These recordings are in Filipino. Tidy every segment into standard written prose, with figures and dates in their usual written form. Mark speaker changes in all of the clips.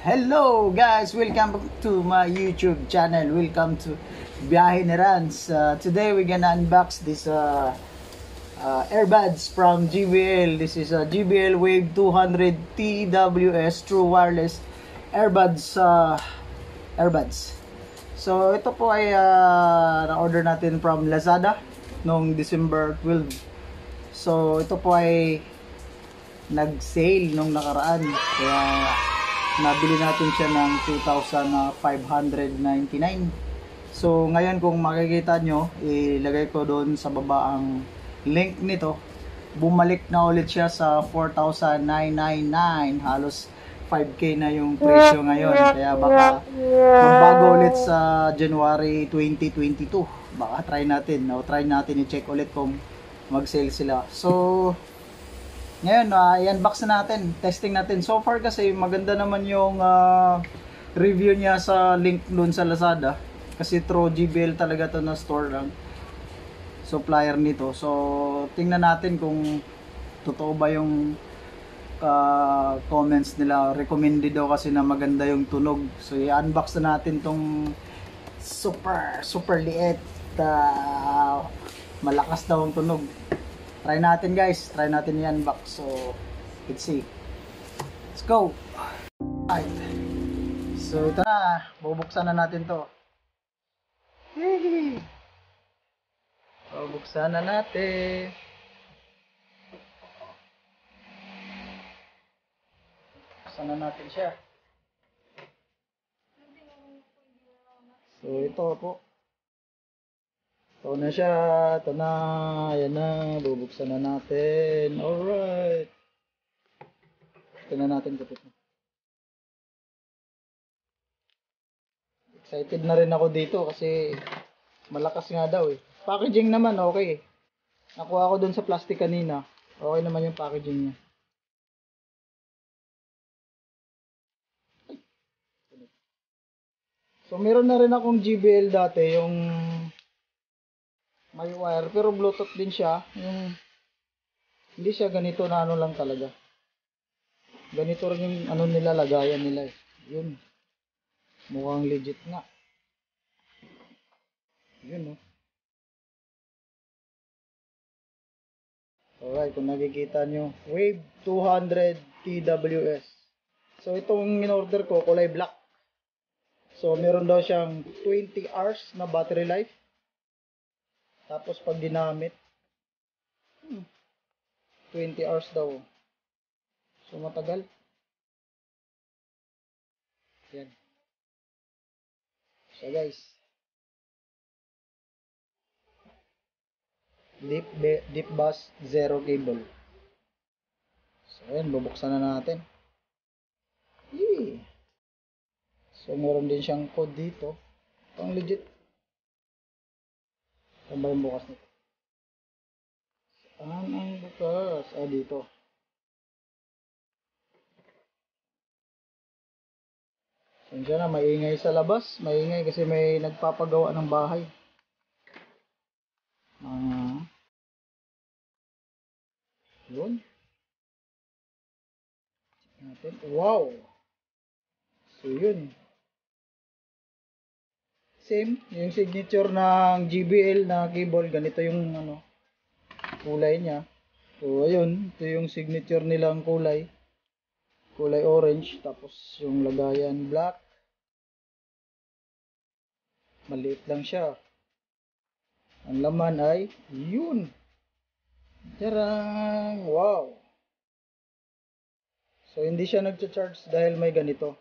Speaker 1: Hello guys! Welcome to my YouTube channel. Welcome to Biyahe ni Rans. Today we're gonna unbox this earbuds from JBL. This is a JBL Wave 200 TWS True Wireless earbuds. So ito po ay na-order natin from Lazada noong December 12. So ito po ay nag-sale nung nakaraan. Kaya nabili natin siya ng 2,599. So ngayon kung makikita nyo, ilagay ko doon sa baba ang link nito. Bumalik na ulit siya sa 4,999. Halos 5K na yung presyo ngayon. Kaya baka magbago ulit sa January 2022. Baka try natin. Try natin i-check ulit kung mag-sale sila. So ngayon, i-unbox na natin, testing natin. So far kasi maganda naman yung review niya sa link doon sa Lazada. Kasi through JBL talaga to na store lang. Supplier nito. So tingnan natin kung totoo ba yung comments nila. Recommended daw kasi na maganda yung tunog. So i-unbox na natin tong super liit. Malakas daw ang tunog. Try natin guys, try natin i-unbox. So, let's see. Let's go. Alright. So, ito na. Bubuksan na natin to. Yay! Bubuksan na natin. Buksan na natin siya. So, ito po. Ito na siya, ito na, ayan na, bubuksan na natin. Alright. Ito na natin kapit. Excited na rin ako dito kasi malakas nga daw eh. Packaging naman okay. Nakuha ko dun sa plastic kanina. Okay naman yung packaging niya. So meron na rin akong JBL dati, yung may wire, pero Bluetooth din siya. Yung hindi siya ganito na ano lang talaga. Ganito rin yung ano nila, lagayan nila eh. Yun. Mukhang legit nga. Yun oh. Alright, kung nakikita nyo, Wave 200 TWS. So itong in-order ko, kulay black. So meron daw siyang 20 hours na battery life. Tapos pag ginamit, 20 hours daw. So matagal. Yan. So guys, deep bus zero cable. So ayan, bubuksan na natin. Yee. So meron din siyang code dito. Pang legit. Saan ba yung bukas nito? Saan ang bukas? Dito. Sensya na, maingay sa labas. Maingay kasi may nagpapagawa ng bahay. Yun. Check natin. Wow! So yun. Same. Yung signature ng JBL na cable. Ganito yung ano, kulay niya. So ayun. Ito yung signature nilang kulay. Kulay orange. Tapos yung lagayan black. Maliit lang siya. Ang laman ay yun. Tarang! Wow! So hindi siya nagcha-charge dahil may ganito.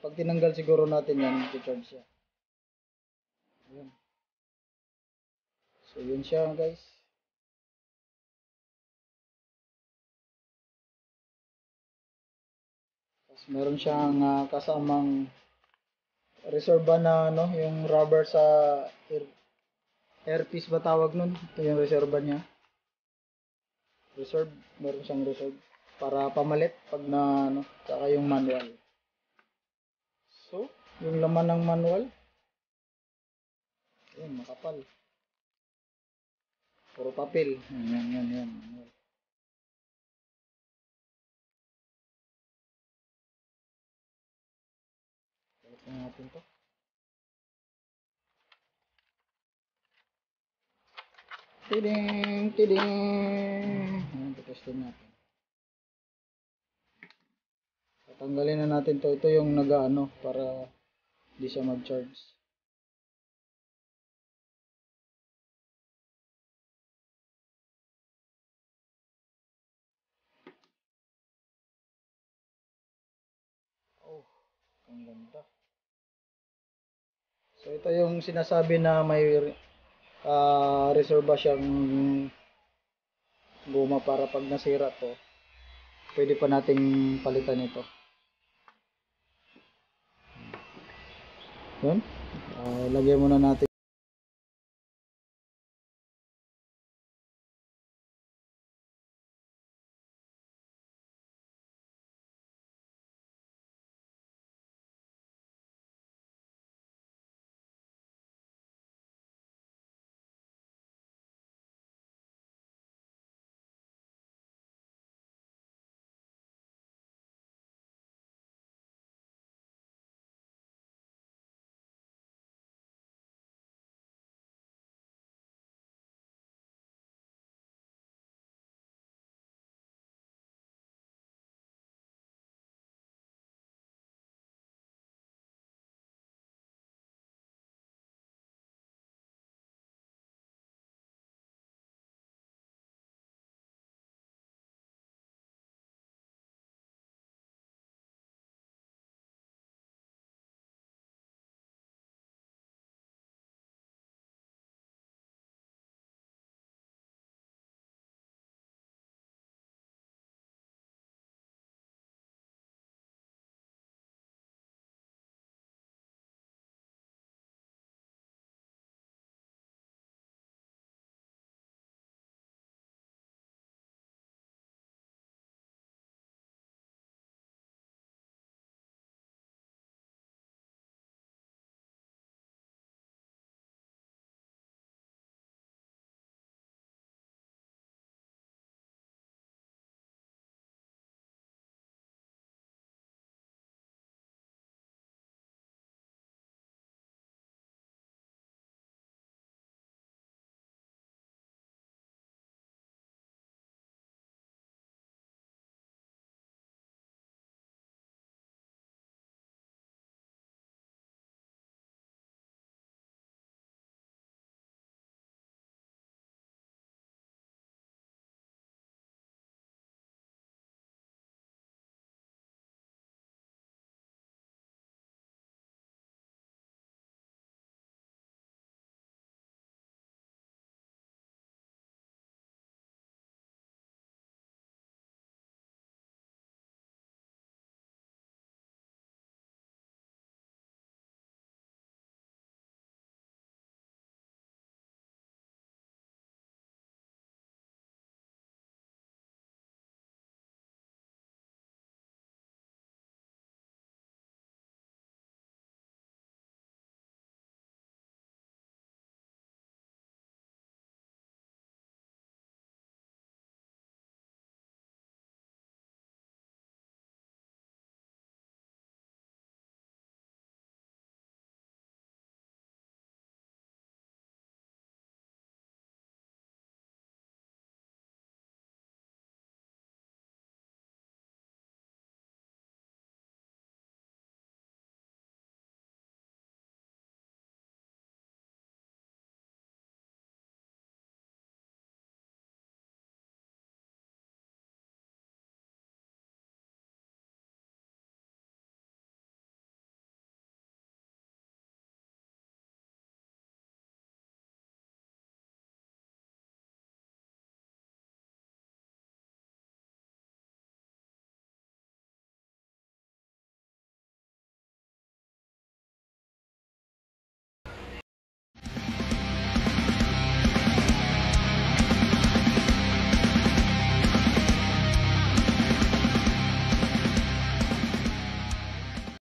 Speaker 1: Pag tinanggal siguro natin yan, nagcha-charge siya. Ayan. So yun siya guys. Tapos meron siyang kasamang reserva na ano, yung rubber sa airpiece ba tawag nun? Ito yung reserva niya. Reserve, meron siyang reserve para pamalit pag na ano, saka yung manual. So, yung laman ng manual, ayun, makapal. Puro papel. Yan. Manual. Tingnan natin to. Tiding, tiding. Ayan, testin natin. Tatanggalin na natin to. Ito yung nag-ano para hindi siya mag-charge. Oh, ang ganda. So ito yung sinasabi na may reserva siyang guma para pag nasira to, pwede pa nating palitan ito. Yun. Lagyan muna natin